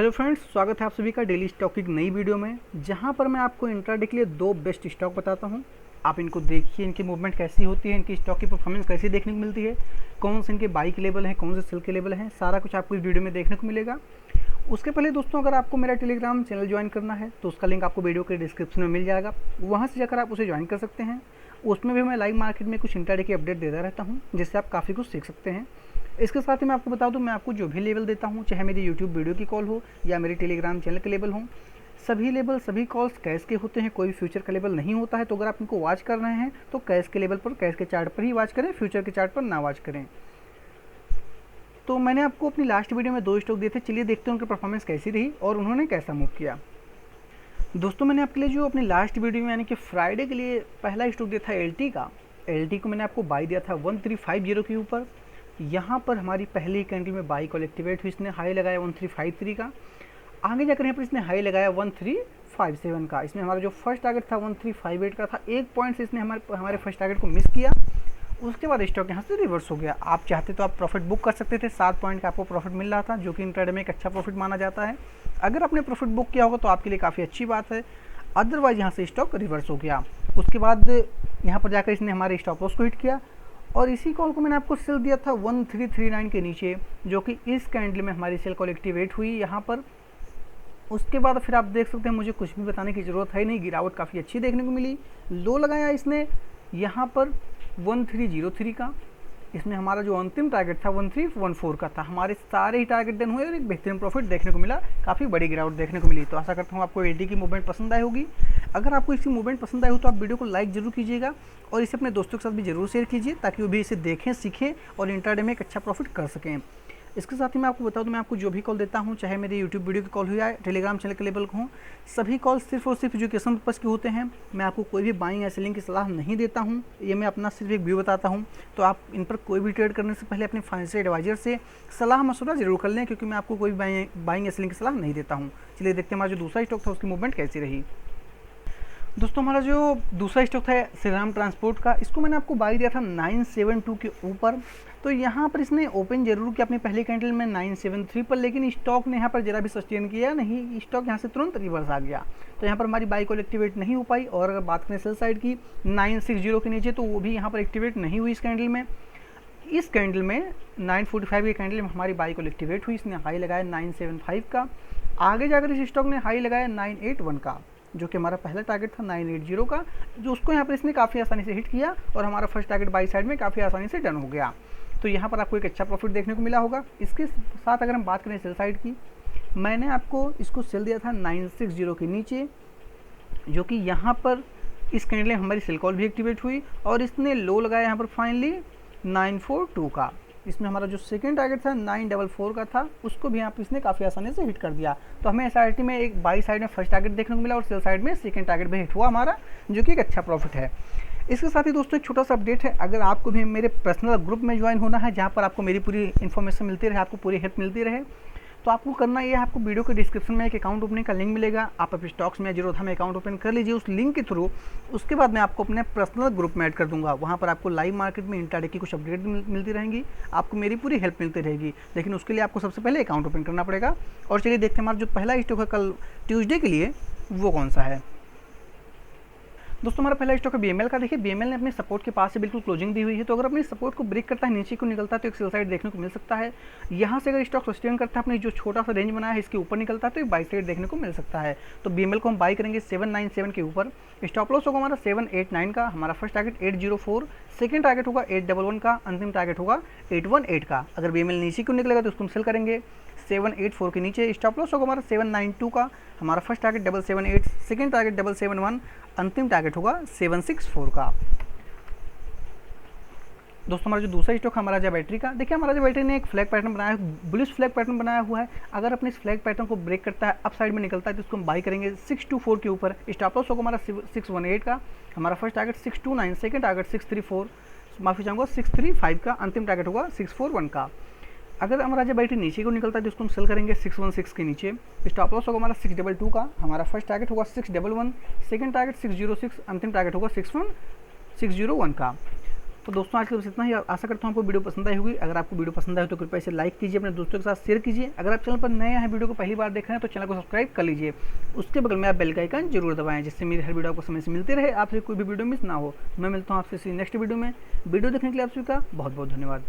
Hello friends, स्वागत है आप सभी का डेली स्टॉक की नई वीडियो में, जहां पर मैं आपको इंट्राडे के लिए दो बेस्ट स्टॉक बताता हूं। आप इनको देखिए, इनकी मूवमेंट कैसी होती है, इनकी स्टॉक की परफॉर्मेंस कैसी देखने को मिलती है, कौन से इनके बाई के लेवल हैं, कौन से सेल के लेवल हैं, सारा कुछ आपको इस वीडियो में देखने को मिलेगा। उसके पहले दोस्तों, अगर आपको मेरा टेलीग्राम चैनल ज्वाइन करना है तो उसका लिंक आपको वीडियो के डिस्क्रिप्शन में मिल जाएगा, वहाँ से जाकर आप उसे ज्वाइन कर सकते हैं। उसमें भी मैं लाइव मार्केट में कुछ इंट्राडे की अपडेट देता रहता हूँ, जिससे आप काफ़ी कुछ सीख सकते हैं। इसके साथ ही मैं आपको बता दूं, मैं आपको जो भी लेवल देता हूं, चाहे मेरी यूट्यूब वीडियो की कॉल हो या मेरे टेलीग्राम चैनल के लेवल हो, सभी लेवल सभी कॉल्स कैश के होते हैं, कोई फ्यूचर का लेवल नहीं होता है। तो अगर आप इनको वॉच कर रहे हैं तो कैश के लेवल पर, कैश के चार्ट पर ही वॉच करें, फ्यूचर के चार्ट पर ना वॉच करें। तो मैंने आपको अपनी लास्ट वीडियो में दो स्टॉक दिए थे, चलिए देखते हैं उनकी परफॉर्मेंस कैसी रही और उन्होंने कैसा मूव किया। दोस्तों, मैंने आपके लिए जो अपनी लास्ट वीडियो में यानी कि फ्राइडे के लिए पहला स्टॉक दिया था एलटी का। एलटी को मैंने आपको बाई दिया था 1350 के ऊपर। यहाँ पर हमारी पहली कैंडल में बाई कॉल एक्टिवेट हुई, इसने हाई लगाया 1353 का। आगे जाकर यहाँ पर इसने हाई लगाया 1357 का। इसमें हमारा जो फर्स्ट टारगेट था 1358 का था, एक पॉइंट से इसने हमारे फर्स्ट टारगेट को मिस किया। उसके बाद स्टॉक यहाँ से रिवर्स हो गया। आप चाहते तो आप प्रॉफिट बुक कर सकते थे, 7 पॉइंट का आपको प्रॉफिट मिल रहा था, जो कि इंट्राडे में एक अच्छा प्रॉफिट माना जाता है। अगर आपने प्रॉफिट बुक किया होगा तो आपके लिए काफ़ी अच्छी बात है। अदरवाइज यहाँ से स्टॉक रिवर्स हो गया। उसके बाद यहाँ पर जाकर इसने हमारे स्टॉप लॉस को हिट किया और इसी कॉल को मैंने आपको सेल दिया था 1339 के नीचे, जो कि इस कैंडल में हमारी सेल कॉल एक्टिवेट हुई यहाँ पर। उसके बाद फिर आप देख सकते हैं, मुझे कुछ भी बताने की ज़रूरत है नहीं, गिरावट काफ़ी अच्छी देखने को मिली। लो लगाया इसने यहाँ पर 1303 का। इसमें हमारा जो अंतिम टारगेट था 1314 का था। हमारे सारे ही टारगेट डन हुए और एक बेहतरीन प्रॉफिट देखने को मिला, काफ़ी बड़ी गिरावट देखने को मिली। तो आशा करता हूँ आपको एलटी की मूवमेंट पसंद आई होगी। अगर आपको इसकी मूवमेंट पसंद आई हो तो आप वीडियो को लाइक जरूर कीजिएगा और इसे अपने दोस्तों के साथ भी जरूर शेयर कीजिए, ताकि वो भी इसे देखें, सीखें और इंट्राडे में एक अच्छा प्रॉफिट कर सकें। इसके साथ ही मैं आपको बता दूं, मैं आपको जो भी कॉल देता हूं, चाहे मेरे यूट्यूब वीडियो की कॉल हो या टेलीग्राम चैनल के लेवल हो, सभी कॉल सिर्फ और सिर्फ एजुकेशन पर्पस के होते हैं। मैं आपको कोई भी बाइंग या सेलिंग की सलाह नहीं देता हूं, ये मैं अपना सिर्फ एक व्यू बताता हूं। तो आप इन पर कोई भी ट्रेड करने से पहले अपने फाइनेंशियल एडवाइजर से सलाह मशवरा जरूर कर लें, क्योंकि मैं आपको कोई बाइंग या सेलिंग की सलाह नहीं देता हूँ। चलिए देखते हैं हमारा जो दूसरा स्टॉक था उसकी मूवमेंट कैसी रही। दोस्तों, हमारा जो दूसरा स्टॉक था श्री राम ट्रांसपोर्ट का, इसको मैंने आपको बाई दिया था 972 के ऊपर। तो यहाँ पर इसने ओपन जरूर किया अपनी पहली कैंडल में 973 पर, लेकिन स्टॉक ने यहाँ पर जरा भी सस्टेन किया नहीं, स्टॉक यहाँ से तुरंत रिवर्स आ गया। तो यहाँ पर हमारी बाई कॉल एक्टिवेट नहीं हो पाई। और अगर बात करें सेल साइड की 960 के नीचे, तो वो भी यहाँ पर एक्टिवेट नहीं हुई इस कैंडल में। इस कैंडल में 945 की कैंडल में हमारी बाई कॉल एक्टिवेट हुई, इसने हाई लगाया 975 का। आगे जाकर इस स्टॉक ने हाई लगाया 981 का, जो कि हमारा पहला टारगेट था 980 का, जो उसको यहाँ पर इसने काफ़ी आसानी से हिट किया और हमारा फर्स्ट टारगेट बाई साइड में काफ़ी आसानी से डन हो गया। तो यहाँ पर आपको एक अच्छा प्रॉफिट देखने को मिला होगा। इसके साथ अगर हम बात करें सेल साइड की, मैंने आपको इसको सेल दिया था 960 के नीचे, जो कि यहाँ पर इस कैंडल में हमारी सेल कॉल भी एक्टिवेट हुई और इसने लो लगाया यहाँ पर फाइनली 942 का। इसमें हमारा जो सेकंड टारगेट था 944 का था, उसको भी यहाँ पर इसने काफ़ी आसानी से हिट कर दिया। तो हमें एसआरटी में एक बाई साइड में फर्स्ट टारगेट देखने को मिला और सेल साइड में सेकंड टारगेट भी हिट हुआ हमारा, जो कि एक अच्छा प्रॉफिट है। इसके साथ ही दोस्तों एक छोटा सा अपडेट है, अगर आपको भी मेरे पर्सनल ग्रुप में ज्वाइन होना है, जहाँ पर आपको मेरी पूरी इन्फॉर्मेशन मिलती रहे, आपको पूरी हेल्प मिलती रहे, तो आपको करना ये है, आपको वीडियो के डिस्क्रिप्शन में एक अकाउंट ओपनिंग का लिंक मिलेगा। आप UPSTOX में zerodha में अकाउंट ओपन कर लीजिए उस लिंक के थ्रू। उसके बाद मैं आपको अपने पर्सनल ग्रुप में ऐड कर दूंगा। वहाँ पर आपको लाइव मार्केट में इंट्राडे की कुछ अपडेट मिलती रहेंगी, आपको मेरी पूरी हेल्प मिलती रहेगी। लेकिन उसके लिए आपको सबसे पहले अकाउंट ओपन करना पड़ेगा। और चलिए देखते हैं हमारा जो पहला स्टॉक है कल ट्यूसडे के लिए, वो कौन सा है। दोस्तों, हमारा पहला स्टॉक है बीएमएल का। देखिए, बीएमएल ने अपने सपोर्ट के पास से बिल्कुल क्लोजिंग दी हुई है। तो अगर अपनी सपोर्ट को ब्रेक करता है, नीचे को निकलता है, तो एक सेल साइड देखने को मिल सकता है। यहाँ से अगर स्टॉक सस्टेन करता है, अपने जो छोटा सा रेंज बनाया है इसके ऊपर निकलता है, तो एक बाई साइड देखने को मिल सकता है। तो बीएमएल को हम बाई करेंगे 797 के ऊपर। स्टॉप लॉस होगा हमारा 789 का। हमारा फर्स्ट टारगेट 804, सेकंड टारगेट होगा 811 का, अंतिम टारगेट होगा 818 का। अगर बीएमएल नीचे को निकलेगा तो उसको हम सेल करेंगे 784 के नीचे। स्टॉप लॉस होगा हमारा 792 का। हमारा फर्स्ट टारगेट 778, सेकंड टारगेट 771, अंतिम टारगेट होगा 764 का। दोस्तों, हमारा जो दूसरा स्टॉक है महाराजा बैटरी का। देखिए, महाराजा बैटरी ने एक फ्लैग पैटर्न बनाया है, बुलिश फ्लैग पैटर्न बनाया हुआ है। अगर अपने इस फ्लैग पैटर्न को ब्रेक करता है, अप साइड में निकलता है, तो इसको हम बाई करेंगे 624 के ऊपर। स्टॉप लॉस होगा हमारा 618 का। हमारा फर्स्ट टारगेट 629, सेकंड टारगेट 634, माफी चाहूँगा 635 का, अंतिम टारगेट होगा 641 का। अगर महाराजा बैटरी नीचे को निकलता है तो उसको हम सेल करेंगे 616 के नीचे। स्टॉप लॉस होगा हमारा 622 का। हमारा फर्स्ट टारगेट होगा 611, सेकंड टारगेट 606, अंतिम टारगेट होगा 601 का। तो दोस्तों आज के बस इतना ही। आशा करता हूँ आपको वीडियो पसंद आई होगी। अगर आपको वीडियो पसंद आए तो कृपया इसे लाइक कीजिए, अपने दोस्तों के साथ शेयर कीजिए। अगर आप चैनल पर नए हैं, वीडियो को पहली बार देख रहे हैं तो चैनल को सब्सक्राइब कर लीजिए। उसके बगल में आप बेल का आइकन जरूर दबाएं, जिससे मेरी हर वीडियो आपको समय से मिलती रहे, आपसे कोई भी वीडियो मिस ना हो। मैं मिलता हूँ आपसे नेक्स्ट वीडियो में। वीडियो देखने के लिए आप सभी का बहुत बहुत धन्यवाद।